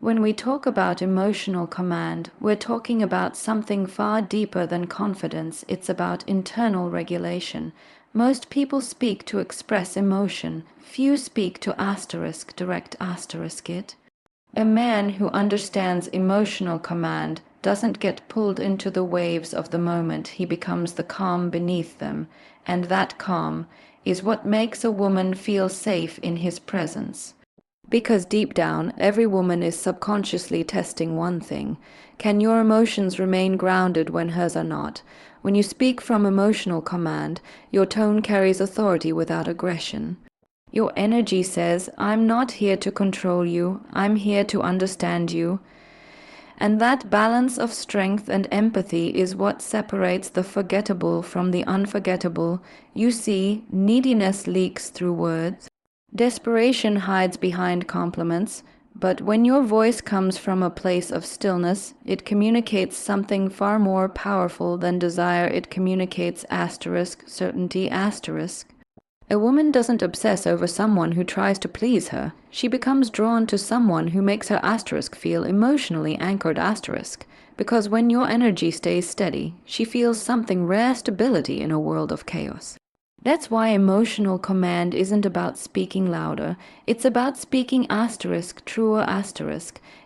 When we talk about emotional command, we're talking about something far deeper than confidence. It's about internal regulation. Most people speak to express emotion. Few speak to direct it. A man who understands emotional command doesn't get pulled into the waves of the moment. He becomes the calm beneath them, and that calm is what makes a woman feel safe in his presence. Because deep down, every woman is subconsciously testing one thing. Can your emotions remain grounded when hers are not? When you speak from emotional command, your tone carries authority without aggression. Your energy says, I'm not here to control you, I'm here to understand you. And that balance of strength and empathy is what separates the forgettable from the unforgettable. You see, neediness leaks through words. Desperation hides behind compliments, but when your voice comes from a place of stillness, it communicates something far more powerful than desire. It communicates certainty. A woman doesn't obsess over someone who tries to please her. She becomes drawn to someone who makes her feel emotionally anchored because when your energy stays steady, she feels something rare stability in a world of chaos. That's why emotional command isn't about speaking louder. It's about speaking truer.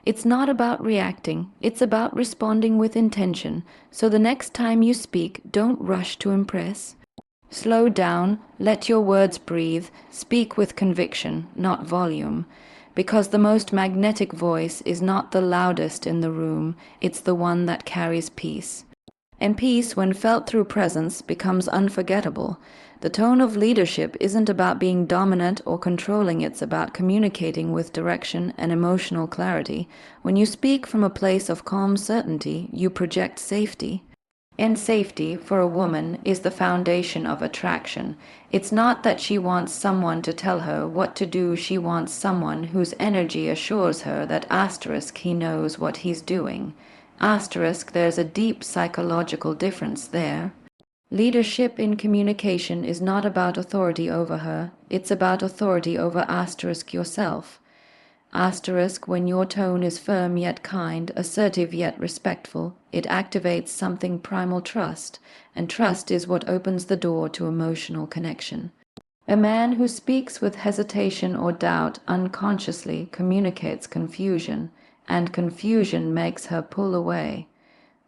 It's not about reacting. It's about responding with intention. So the next time you speak, don't rush to impress. Slow down, let your words breathe, speak with conviction, not volume. Because the most magnetic voice is not the loudest in the room, it's the one that carries peace. And peace, when felt through presence, becomes unforgettable. The tone of leadership isn't about being dominant or controlling, it's about communicating with direction and emotional clarity. When you speak from a place of calm certainty, you project safety. And safety, for a woman, is the foundation of attraction. It's not that she wants someone to tell her what to do, she wants someone whose energy assures her that he knows what he's doing. There's a deep psychological difference there. Leadership in communication is not about authority over her, it's about authority over yourself. When your tone is firm yet kind, assertive yet respectful, it activates something primal trust, and trust is what opens the door to emotional connection. A man who speaks with hesitation or doubt unconsciously communicates confusion, and confusion makes her pull away.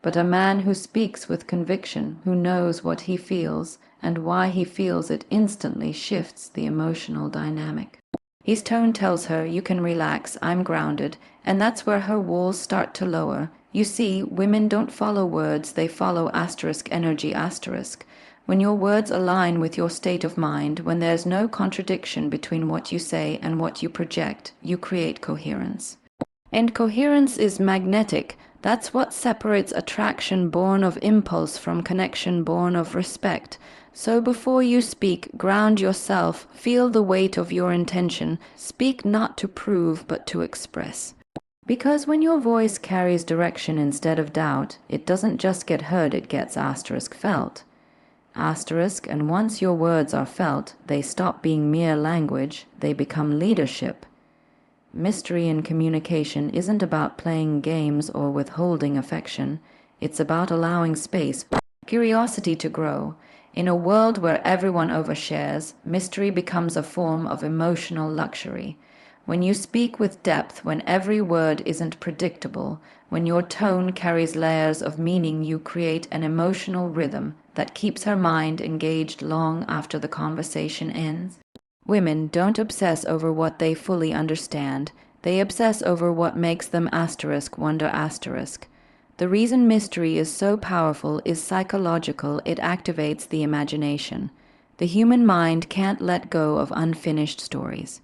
But a man who speaks with conviction, who knows what he feels and why he feels it, instantly shifts the emotional dynamic. His tone tells her, you can relax, I'm grounded, and that's where her walls start to lower. You see, women don't follow words, they follow energy. When your words align with your state of mind, when there's no contradiction between what you say and what you project, you create coherence. And coherence is magnetic. That's what separates attraction born of impulse from connection born of respect. So before you speak, ground yourself, feel the weight of your intention, speak not to prove but to express. Because when your voice carries direction instead of doubt, it doesn't just get heard, it gets felt. And once your words are felt, they stop being mere language, they become leadership. Mystery in communication isn't about playing games or withholding affection. It's about allowing space for curiosity to grow. In a world where everyone overshares, mystery becomes a form of emotional luxury. When you speak with depth, when every word isn't predictable, when your tone carries layers of meaning, you create an emotional rhythm that keeps her mind engaged long after the conversation ends. Women don't obsess over what they fully understand. They obsess over what makes them wonder. The reason mystery is so powerful is psychological. It activates the imagination. The human mind can't let go of unfinished stories.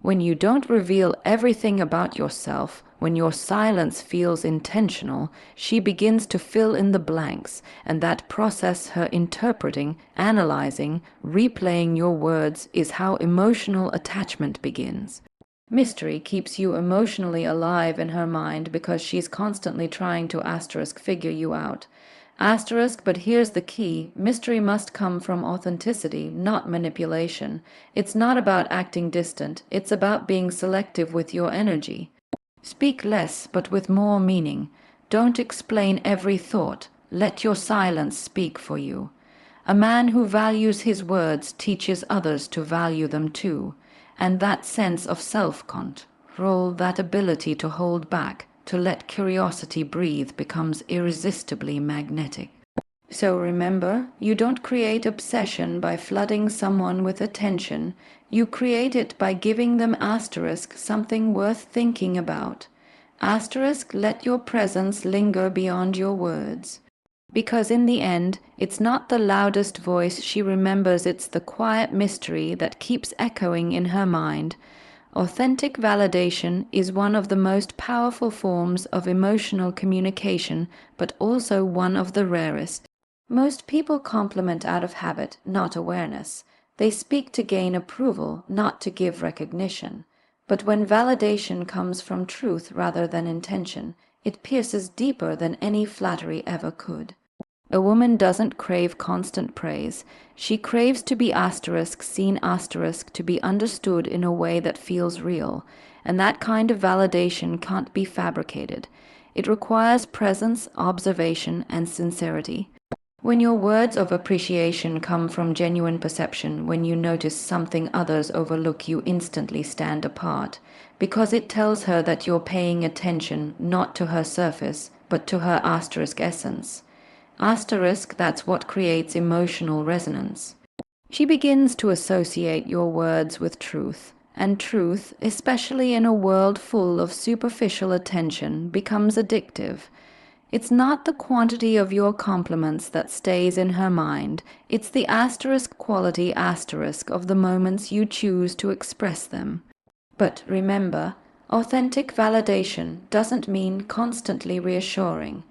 When you don't reveal everything about yourself, when your silence feels intentional, she begins to fill in the blanks, and that process, her interpreting, analyzing, replaying your words, is how emotional attachment begins. Mystery keeps you emotionally alive in her mind because she's constantly trying to figure you out. But here's the key. Mystery must come from authenticity, not manipulation. It's not about acting distant. It's about being selective with your energy. Speak less, but with more meaning. Don't explain every thought. Let your silence speak for you. A man who values his words teaches others to value them too. And that sense of self-control, that ability to hold back, to let curiosity breathe, becomes irresistibly magnetic. So remember, you don't create obsession by flooding someone with attention. You create it by giving them something worth thinking about. Let your presence linger beyond your words. Because in the end, it's not the loudest voice she remembers, it's the quiet mystery that keeps echoing in her mind. Authentic validation is one of the most powerful forms of emotional communication, but also one of the rarest. Most people compliment out of habit, not awareness. They speak to gain approval, not to give recognition. But when validation comes from truth rather than intention, it pierces deeper than any flattery ever could. A woman doesn't crave constant praise. She craves to be seen to be understood in a way that feels real. And that kind of validation can't be fabricated. It requires presence, observation, and sincerity. When your words of appreciation come from genuine perception, when you notice something others overlook, you instantly stand apart, because it tells her that you're paying attention not to her surface, but to her essence. That's what creates emotional resonance. She begins to associate your words with truth, and truth, especially in a world full of superficial attention, becomes addictive. It's not the quantity of your compliments that stays in her mind, it's the quality of the moments you choose to express them. But remember, authentic validation doesn't mean constantly reassuring.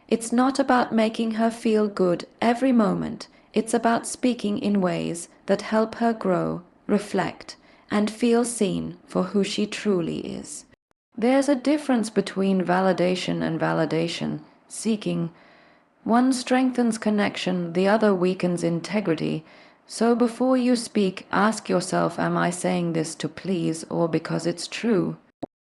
It's not about making her feel good every moment, it's about speaking in ways that help her grow, reflect, and feel seen for who she truly is. There's a difference between validation and validation seeking. One strengthens connection, the other weakens integrity. So before you speak, ask yourself, am I saying this to please or because it's true?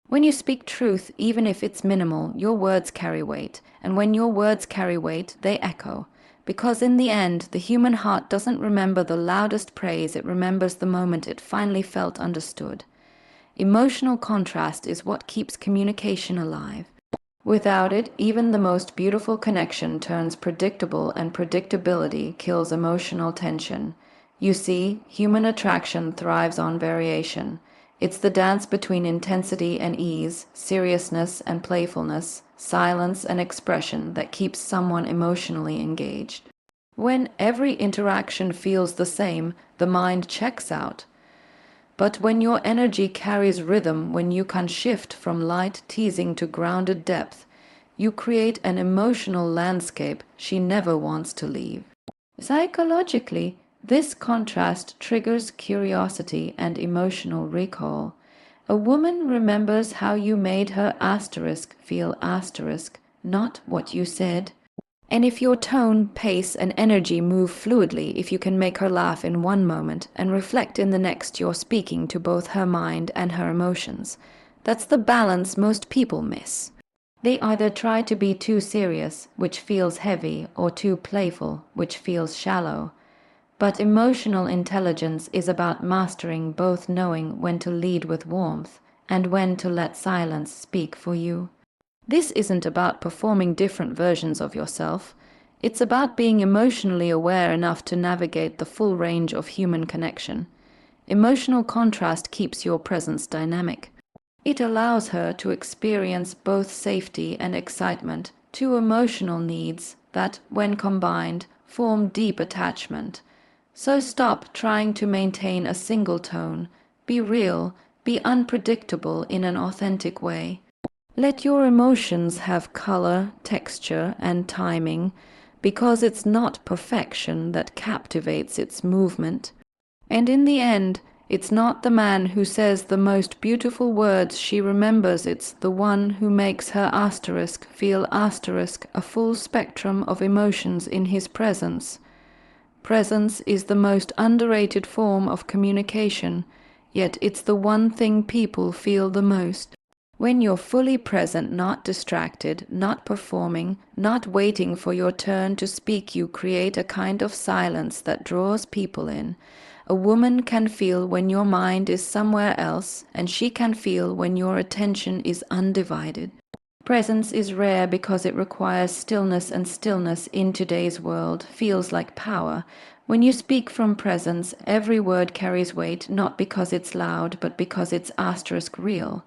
When you speak truth, even if it's minimal, your words carry weight. And when your words carry weight, they echo. Because in the end, the human heart doesn't remember the loudest praise, it remembers the moment it finally felt understood. Emotional contrast is what keeps communication alive. Without it, even the most beautiful connection turns predictable, and predictability kills emotional tension. You see, human attraction thrives on variation. It's the dance between intensity and ease, seriousness and playfulness, silence and expression that keeps someone emotionally engaged. When every interaction feels the same, the mind checks out. But when your energy carries rhythm, when you can shift from light teasing to grounded depth, you create an emotional landscape she never wants to leave. Psychologically, this contrast triggers curiosity and emotional recall. A woman remembers how you made her feel not what you said. And if your tone, pace, and energy move fluidly, if you can make her laugh in one moment and reflect in the next, you're speaking to both her mind and her emotions. That's the balance most people miss. They either try to be too serious, which feels heavy, or too playful, which feels shallow. But emotional intelligence is about mastering both, knowing when to lead with warmth and when to let silence speak for you. This isn't about performing different versions of yourself. It's about being emotionally aware enough to navigate the full range of human connection. Emotional contrast keeps your presence dynamic. It allows her to experience both safety and excitement, two emotional needs that, when combined, form deep attachment. So stop trying to maintain a single tone. Be real, be unpredictable in an authentic way. Let your emotions have color, texture, and timing, because it's not perfection that captivates its movement. And in the end, it's not the man who says the most beautiful words she remembers, it's the one who makes her feel a full spectrum of emotions in his presence. Presence is the most underrated form of communication, yet it's the one thing people feel the most. When you're fully present, not distracted, not performing, not waiting for your turn to speak, you create a kind of silence that draws people in. A woman can feel when your mind is somewhere else, and she can feel when your attention is undivided. Presence is rare because it requires stillness, and stillness in today's world feels like power. When you speak from presence, every word carries weight, not because it's loud, but because it's asterisk real.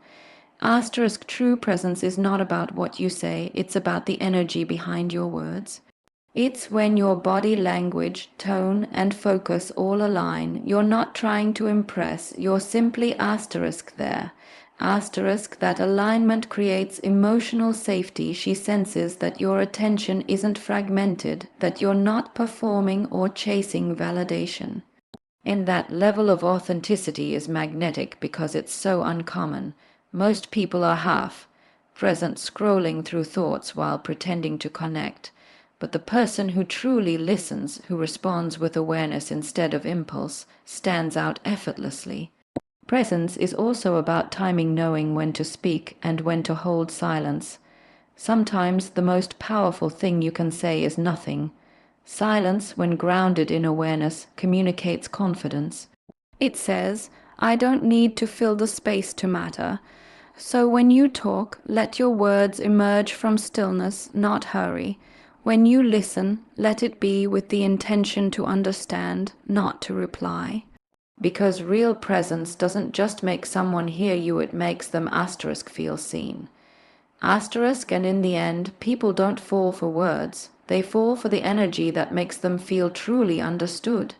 Asterisk true presence is not about what you say, it's about the energy behind your words. It's when your body language, tone, and focus all align. You're not trying to impress, you're simply asterisk there. Asterisk, that alignment creates emotional safety. She senses that your attention isn't fragmented, that you're not performing or chasing validation. And that level of authenticity is magnetic because it's so uncommon. Most people are half present, scrolling through thoughts while pretending to connect. But the person who truly listens, who responds with awareness instead of impulse, stands out effortlessly. Presence is also about timing, knowing when to speak and when to hold silence. Sometimes the most powerful thing you can say is nothing. Silence, when grounded in awareness, communicates confidence. It says, I don't need to fill the space to matter. So when you talk, let your words emerge from stillness, not hurry. When you listen, let it be with the intention to understand, not to reply. Because real presence doesn't just make someone hear you, it makes them asterisk feel seen. Asterisk, and in the end, people don't fall for words. They fall for the energy that makes them feel truly understood.